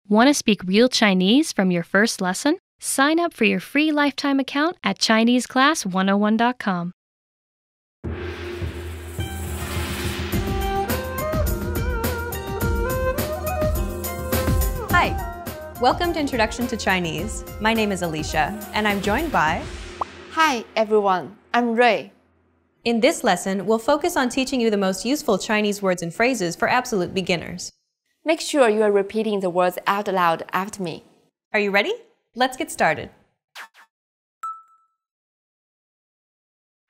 Want to speak real Chinese from your first lesson? Sign up for your free lifetime account at ChineseClass101.com. Hi, welcome to Introduction to Chinese. My name is Alicia, and I'm joined by... Hi everyone, I'm Ray. In this lesson, we'll focus on teaching you the most useful Chinese words and phrases for absolute beginners. Make sure you are repeating the words out loud after me. Are you ready? Let's get started.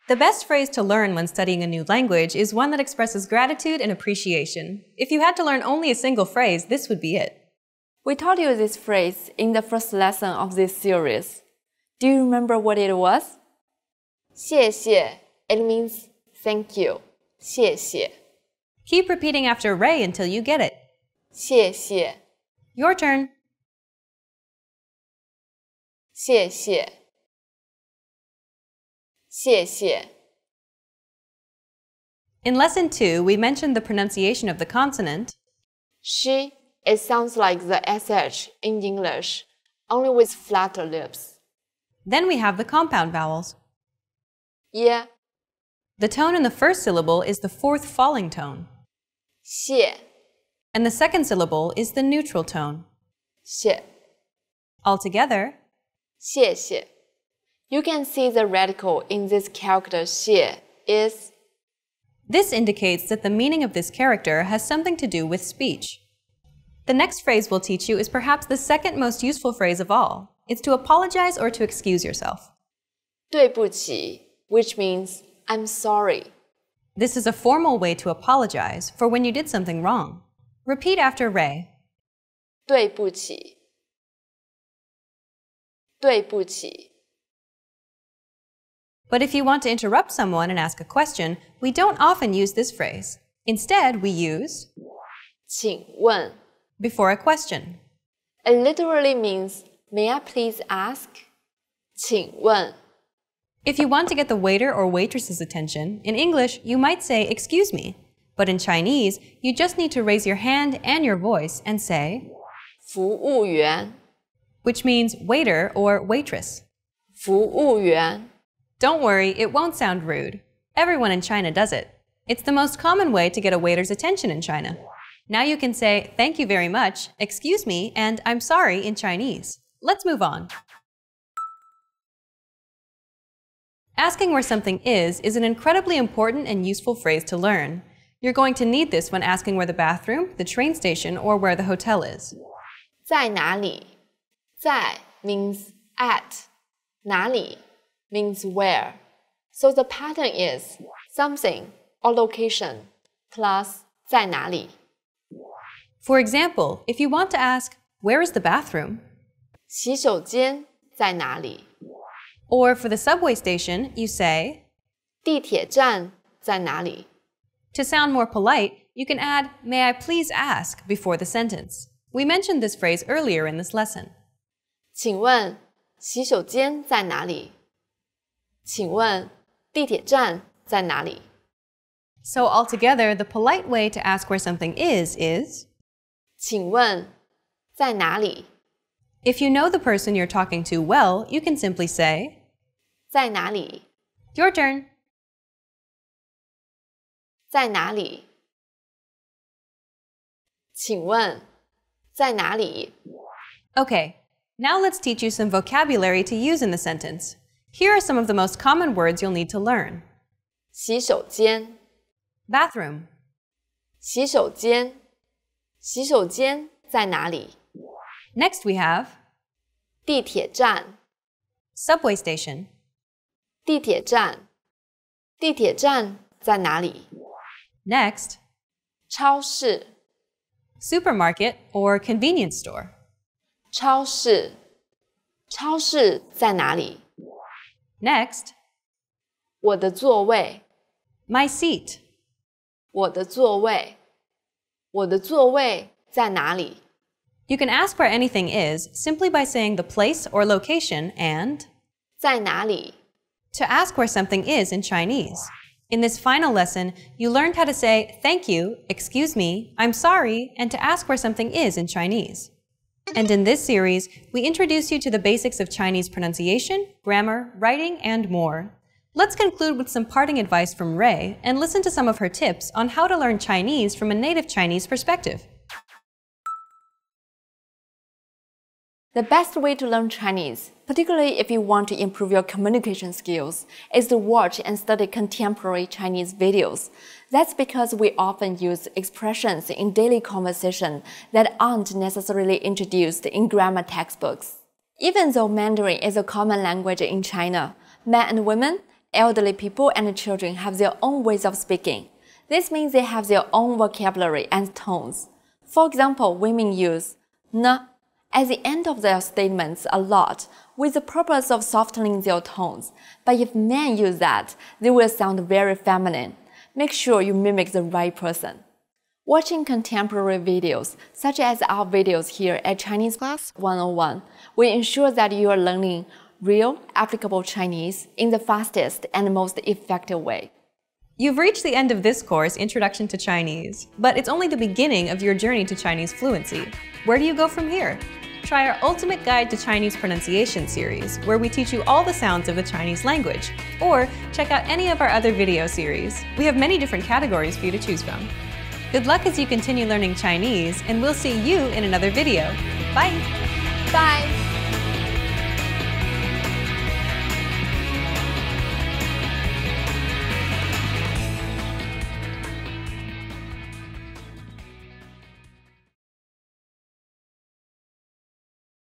The best phrase to learn when studying a new language is one that expresses gratitude and appreciation. If you had to learn only a single phrase, this would be it. We taught you this phrase in the first lesson of this series. Do you remember what it was? 谢谢. It means thank you. 谢谢. Keep repeating after Ray until you get it. 谢谢. Your turn. 谢谢. 谢谢. In Lesson 2, we mentioned the pronunciation of the consonant She. It sounds like the SH in English, only with flatter lips. Then we have the compound vowels. Yeah. The tone in the first syllable is the fourth falling tone. 谢. And the second syllable is the neutral tone. 谢. Altogether, 谢谢. You can see the radical in this character 谢 is. This indicates that the meaning of this character has something to do with speech. The next phrase we'll teach you is perhaps the second most useful phrase of all. It's to apologize or to excuse yourself. 对不起, which means I'm sorry. This is a formal way to apologize for when you did something wrong. Repeat after Ray. 对不起. 对不起. But if you want to interrupt someone and ask a question, we don't often use this phrase. Instead, we use 请问. before a question. It literally means, may I please ask? 请问. If you want to get the waiter or waitress's attention, in English, you might say, excuse me. But in Chinese, you just need to raise your hand and your voice and say 服务员. which means waiter or waitress. 服务员. Don't worry, it won't sound rude. Everyone in China does it. It's the most common way to get a waiter's attention in China. Now you can say, thank you very much, excuse me, and I'm sorry in Chinese. Let's move on. Asking where something is an incredibly important and useful phrase to learn. You're going to need this when asking where the bathroom, the train station, or where the hotel is. 在哪里? 在 means at. 哪里 means where. So the pattern is something or location plus 在哪里. For example, if you want to ask, where is the bathroom? 洗手间在哪里? Or for the subway station, you say, 地铁站在哪里? To sound more polite, you can add, may I please ask, before the sentence. We mentioned this phrase earlier in this lesson. 请问洗手间在哪里? 请问地铁站在哪里? So altogether, the polite way to ask where something is 请问在哪里? If you know the person you're talking to well, you can simply say, 在哪里? Your turn. 在哪里? 请问在哪里? Okay, now let's teach you some vocabulary to use in the sentence. Here are some of the most common words you'll need to learn. 洗手间 Bathroom, 洗手间洗手间在哪里? Next we have 地铁站 subway station, 地铁站地铁站在哪里? Next 超市 supermarket or convenience store, 超市超市在哪里? Next 我的座位 my seat, 我的座位我的座位在哪里? You can ask where anything is simply by saying the place or location and 在哪里? to ask where something is in Chinese. In this final lesson, you learned how to say thank you, excuse me, I'm sorry, and to ask where something is in Chinese. And in this series, we introduce you to the basics of Chinese pronunciation, grammar, writing, and more. Let's conclude with some parting advice from Ray and listen to some of her tips on how to learn Chinese from a native Chinese perspective. The best way to learn Chinese, particularly if you want to improve your communication skills, is to watch and study contemporary Chinese videos. That's because we often use expressions in daily conversation that aren't necessarily introduced in grammar textbooks. Even though Mandarin is a common language in China, men and women, elderly people and children have their own ways of speaking. This means they have their own vocabulary and tones. For example, women use "ne" at the end of their statements a lot with the purpose of softening their tones. But if men use that, they will sound very feminine. Make sure you mimic the right person. Watching contemporary videos, such as our videos here at Chinese Class 101, will ensure that you are learning real, applicable Chinese in the fastest and most effective way. You've reached the end of this course, Introduction to Chinese, but it's only the beginning of your journey to Chinese fluency. Where do you go from here? Try our Ultimate Guide to Chinese Pronunciation series, where we teach you all the sounds of the Chinese language. Or check out any of our other video series. We have many different categories for you to choose from. Good luck as you continue learning Chinese, and we'll see you in another video. Bye! Bye!